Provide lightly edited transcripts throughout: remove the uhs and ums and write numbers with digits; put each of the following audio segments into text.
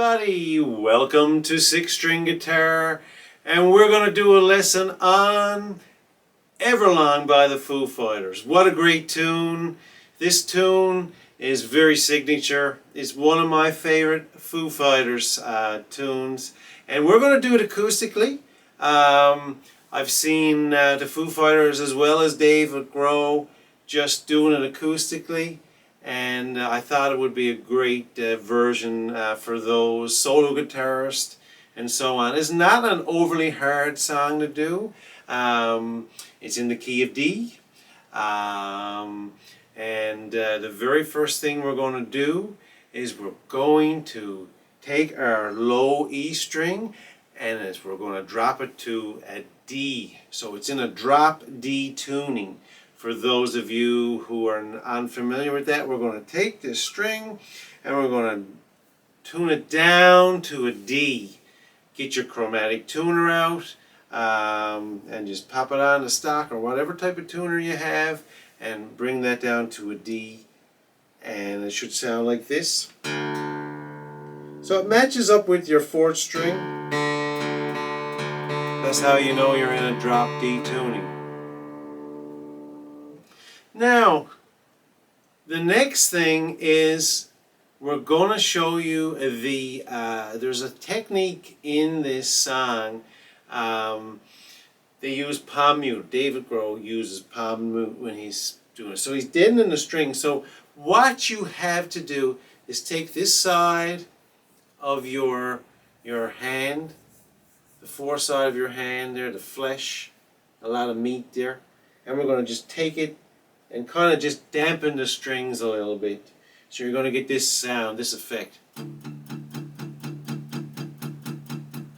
everybody, welcome to 6-string guitar, and we're going to do a lesson on Everlong by the Foo Fighters. What a great tune. This tune is very signature. It's one of my favorite Foo Fighters tunes, and we're going to do it acoustically. I've seen the Foo Fighters as well as David Grohl just doing it acoustically. And I thought it would be a great version for those solo guitarists and so on. It's not an overly hard song to do. It's in the key of D. The very first thing we're going to do is we're going to take our low E string and we're going to drop it to a D. So it's in a drop D tuning. For those of you who are unfamiliar with that, we're going to take this string and we're going to tune it down to a D. Get your chromatic tuner out and just pop it on the stock or whatever type of tuner you have and bring that down to a D. And it should sound like this. So it matches up with your 4th string. That's how you know you're in a drop D tuning. Now, the next thing is we're going to show you there's a technique in this song. They use palm mute. David Grohl uses palm mute when he's doing it. So he's deadening the string. So what you have to do is take this side of your hand, the foreside of your hand there, the flesh, a lot of meat there, and we're going to just take it and kind of just dampen the strings a little bit. So you're going to get this sound, this effect.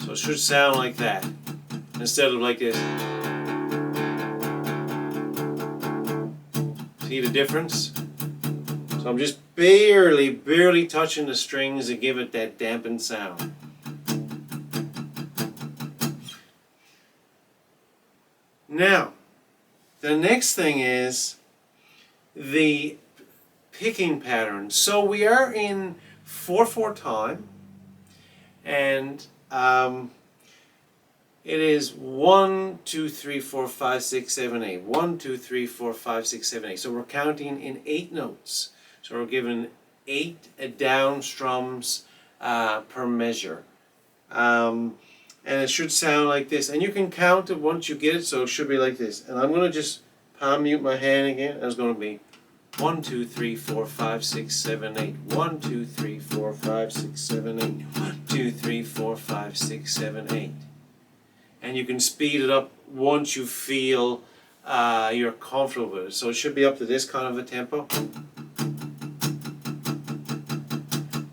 So it should sound like that, instead of like this. See the difference? So I'm just barely touching the strings to give it that dampened sound. Now, the next thing is the picking pattern. So we are in 4/4 time, and it is 1, 2, 3, 4, 5, 6, 7, 8. 1, 2, 3, 4, 5, 6, 7, 8. So we're counting in 8 notes. So we're given 8 down strums per measure. And it should sound like this. And you can count it once you get it, so it should be like this. And I'm going to just palm mute my hand again. It's going to be 1, 2, 3, 4, 5, 6, 7, 8. 1, 2, 3, 4, 5, 6, 7, 8. 1, 2, 3, 4, 5, 6, 7, 8. And you can speed it up once you feel you're comfortable with it. So it should be up to this kind of a tempo.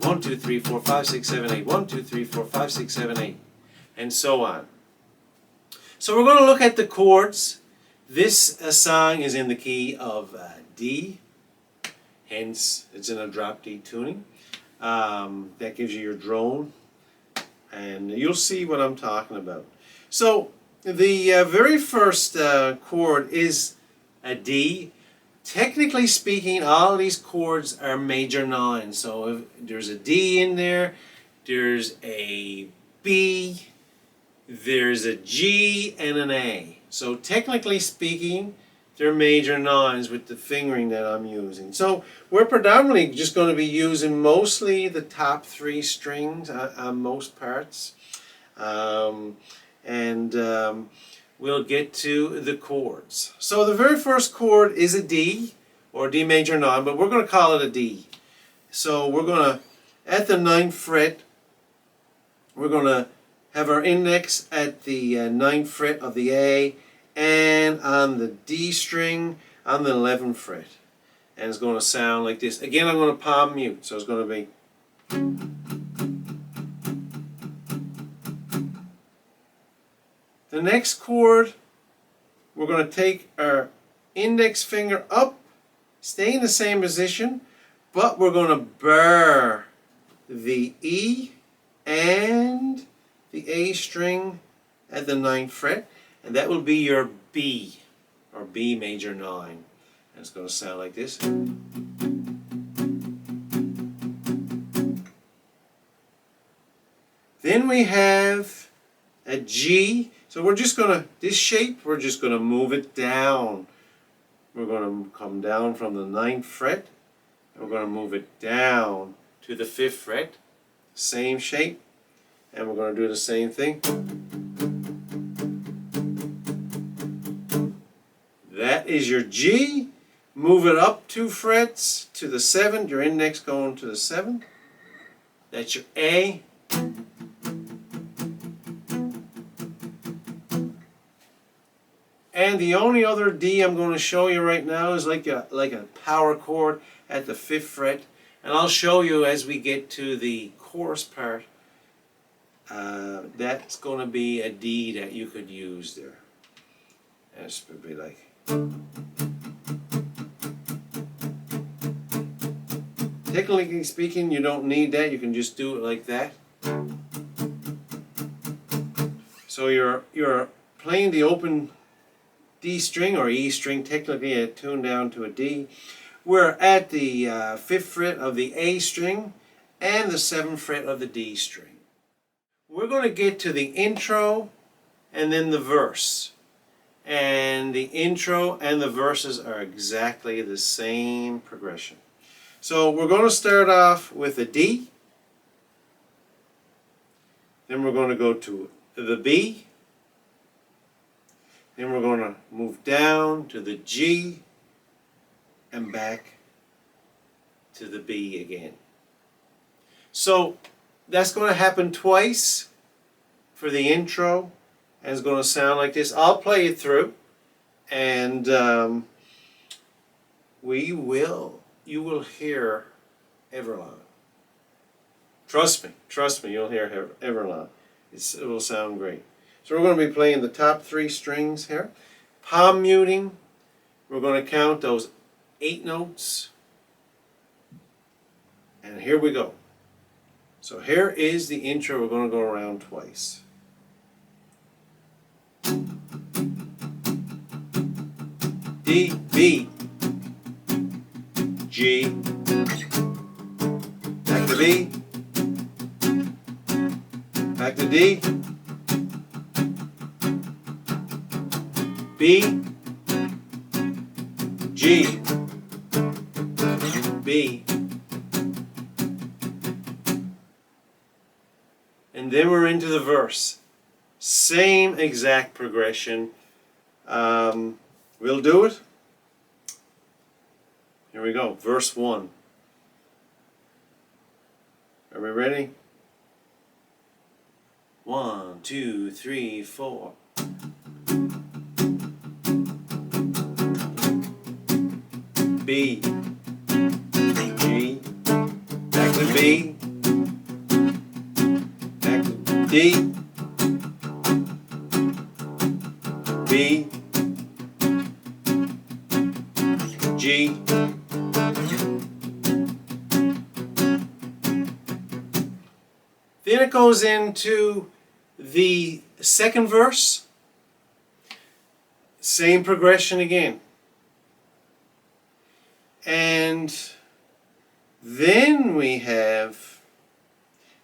1, 2, 3, 4, 5, 6, 7, 8. 1, 2, 3, 4, 5, 6, 7, 8. And so on. So we're going to look at the chords. This song is in the key of D, hence it's in a drop D tuning. That gives you your drone, and you'll see what I'm talking about. So the very first chord is a D. Technically speaking, all these chords are major 9. So if there's a D in there, there's a B, there's a G, and an A. So technically speaking, they're major 9s with the fingering that I'm using. So we're predominantly just going to be using mostly the top 3 strings on most parts. We'll get to the chords. So the very first chord is a D, or D major 9, but we're going to call it a D. So we're going to, at the 9th fret, we're going to have our index at the 9th fret of the A and on the D string on the 11th fret. And it's going to sound like this. Again, I'm going to palm mute, so it's going to be. The next chord, we're going to take our index finger up, stay in the same position, but we're going to bar the E and the A string at the 9th fret, and that will be your B, or B major 9. And it's going to sound like this. Then we have a G. So we're just gonna, this shape, we're just gonna move it down. We're gonna come down from the 9th fret. And we're gonna move it down to the 5th fret. Same shape. And we're gonna do the same thing. That is your G. Move it up 2 frets to the 7th. Your index going to the 7th. That's your A. And the only other D I'm going to show you right now is like a power chord at the 5th fret. And I'll show you as we get to the chorus part. That's going to be a D that you could use there. And it's going to be like. Technically speaking, you don't need that. You can just do it like that. So you're playing the open D string or E string, technically a tune down to a D. We're at the 5th fret of the A string and the 7th fret of the D string. We're going to get to the intro and then the verse. And the intro and the verses are exactly the same progression. So we're going to start off with a D. Then we're going to go to the B. Then we're going to move down to the G and back to the B again. So that's going to happen twice for the intro, and it's going to sound like this. I'll play it through, and you will hear Everlong. Trust me, you'll hear Everlong. It will sound great. So we're going to be playing the top 3 strings here. Palm muting. We're going to count those 8 notes. And here we go. So here is the intro. We're going to go around twice. D, B, G, back to B, back to D, B, G, B, and then we're into the verse. Same exact progression. We'll do it. Here we go, verse 1. Are we ready? 1, 2, 3, 4. B, G, back to B, back to D, B, G, then it goes into the 2nd verse, same progression again. And then we have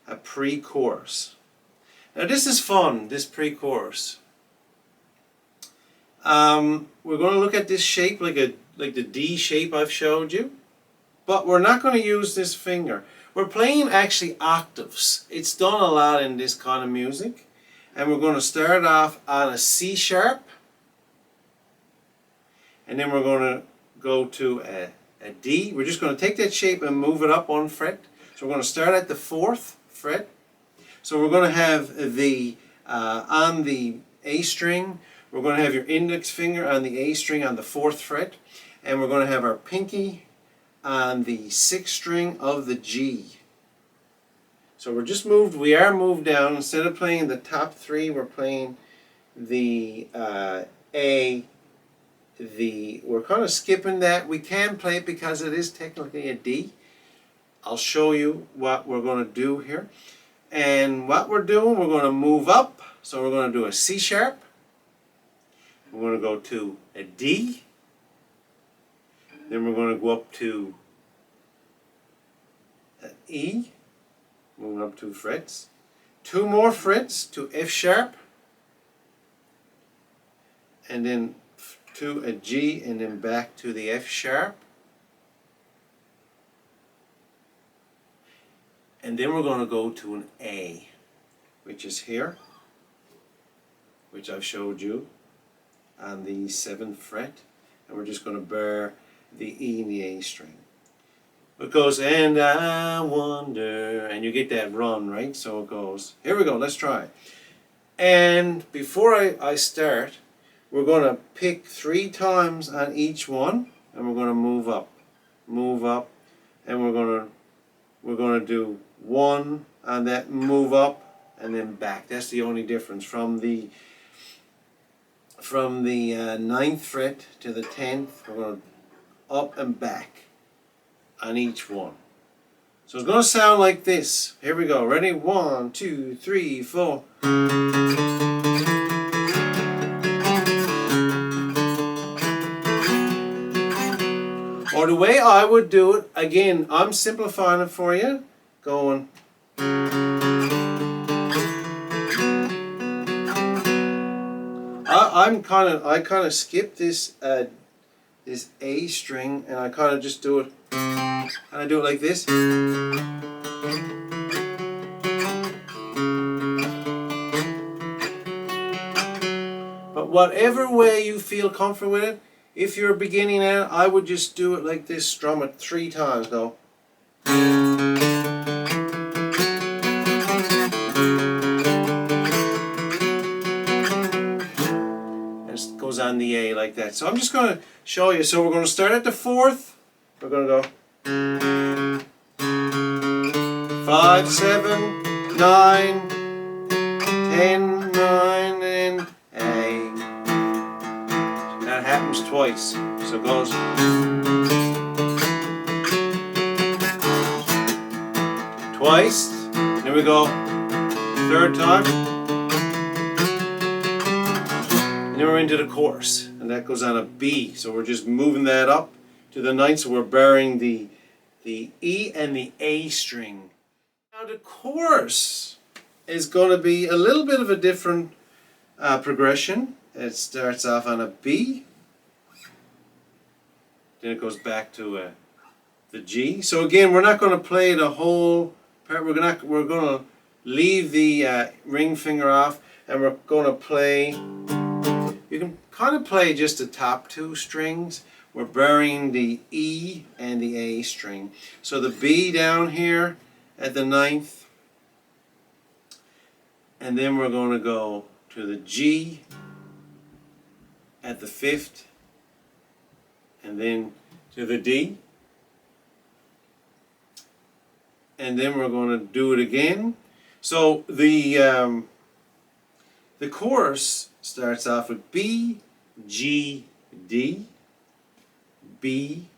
a pre-chorus. Now this is fun, this pre-chorus. We're going to look at this shape like the D shape I've showed you, but we're not going to use this finger. We're playing actually octaves. It's done a lot in this kind of music. And we're going to start off on a C sharp, and then we're going to go to a D. We're just going to take that shape and move it up 1 fret. So we're going to start at the 4th fret. So we're going to have the, on the A string, we're going to have your index finger on the A string on the 4th fret. And we're going to have our pinky on the 6th string of the G. So we are moved down. Instead of playing the top 3, we're playing the A. We're kind of skipping that. We can play it because it is technically a D. I'll show you what we're going to do here. And what we're doing, we're going to move up. So we're going to do a C sharp. We're going to go to a D. Then we're going to go up to an E, moving up 2 frets. 2 more frets to F sharp, and then to a G, and then back to the F sharp. And then we're going to go to an A, which is here, which I've showed you, on the 7th fret. And we're just going to bar the E and the A string. It goes, and I wonder, and you get that run, right? So it goes, here we go, let's try. And before I start, we're going to pick 3 times on each one, and we're going to move up, and we're going to do 1 on that move up, and then back. That's the only difference from the 9th fret to the 10th. We're going to up and back on each one. So it's going to sound like this. Here we go. Ready? 1, 2, 3, 4. Or the way I would do it, again, I'm simplifying it for you, going. I kind of skip this this A string, and I kind of just do it, and I do it like this. But whatever way you feel comfortable with it, if you're beginning out, I would just do it like this, strum it 3 times, go. Goes on the A like that. So I'm just going to show you. So we're going to start at the 4th. We're going to go 5, 7, 9, 10, 9, and A. So that happens twice. So it goes. Twice. Then we go 3rd time. And then we're into the chorus, and that goes on a B. So we're just moving that up to the 9th, so we're barring the E and the A string. Now the chorus is going to be a little bit of a different progression. It starts off on a B, then it goes back to the G. So again, we're not going to play the whole part. We're going to leave the ring finger off, and we're going to play. You can kind of play just the top 2 strings. We're burying the E and the A string. So the B down here at the 9th, and then we're going to go to the G at the 5th, and then to the D, and then we're going to do it again. So the chorus starts off with B, G, D, B,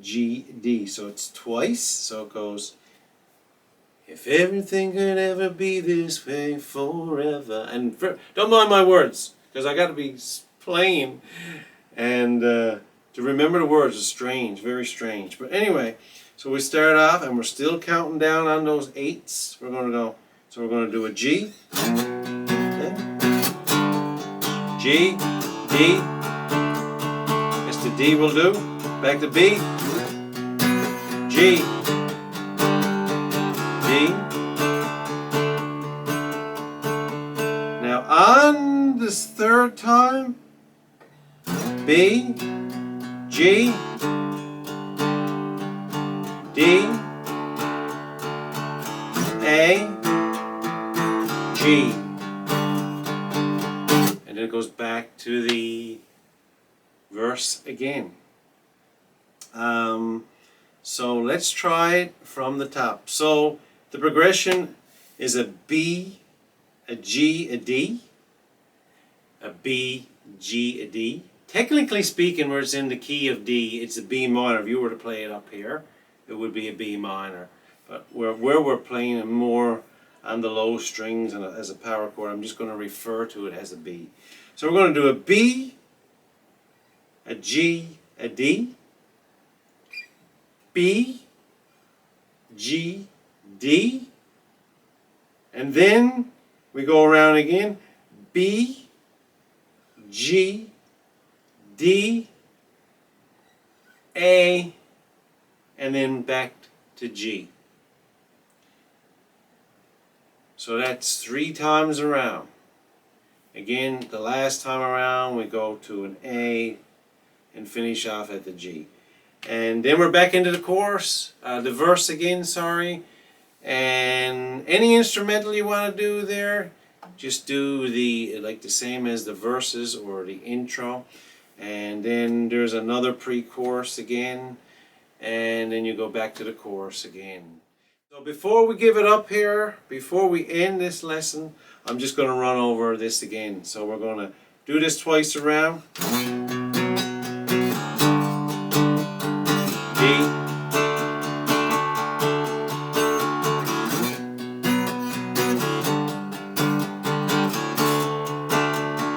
G, D. So it's twice. So it goes, if everything could ever be this way forever. And don't mind my words, because I got to be playing, and to remember the words is strange, very strange. But anyway, so we start off, and we're still counting down on those 8s. We're going to go. So we're going to do a G. G, D, that's the D will do, back to B, G, D. Now on this 3rd time, B, G, D, A, G. And then it goes back to the verse again. So let's try it from the top. So the progression is a B, a G, a D, a B, G, a D. Technically speaking, where it's in the key of D, it's a B minor. If you were to play it up here, it would be a B minor. But where we're playing it more on the low strings and as a power chord, I'm just going to refer to it as a B. So we're going to do a B, a G, a D, B, G, D, And then we go around again. B, G, D, A, and then back to G. So that's 3 times around. Again, the last time around we go to an A and finish off at the G. And then we're back into the chorus, the verse again, sorry. And any instrumental you want to do there, just do the same as the verses or the intro. And then there's another pre-chorus again, and then you go back to the chorus again. So before we give it up here, before we end this lesson, I'm just going to run over this again. So we're going to do this twice around. D.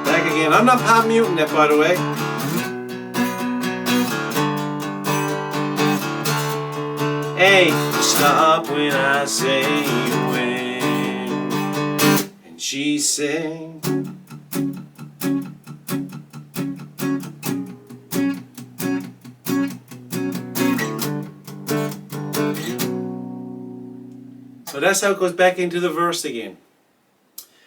Back again. I'm not palm muting that, by the way. A. Stop when I say when. And she sang. So that's how it goes back into the verse again.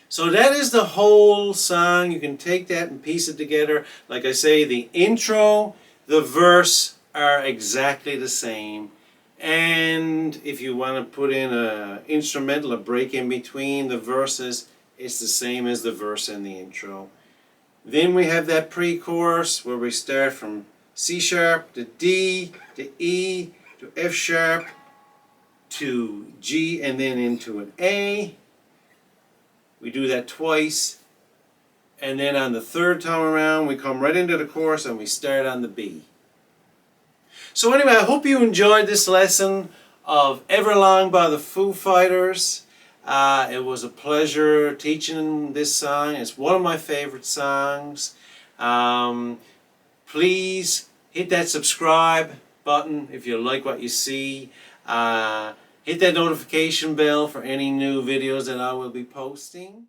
So that is the whole song. You can take that and piece it together. Like I say, the intro, the verse are exactly the same. And if you want to put in an instrumental, a break in between the verses, it's the same as the verse and the intro. Then we have that pre-chorus where we start from C sharp to D to E to F sharp to G and then into an A. We do that twice. And then on the third time around, we come right into the chorus and we start on the B. So anyway, I hope you enjoyed this lesson of Everlong by the Foo Fighters. It was a pleasure teaching this song. It's one of my favorite songs. Please hit that subscribe button if you like what you see. Hit that notification bell for any new videos that I will be posting.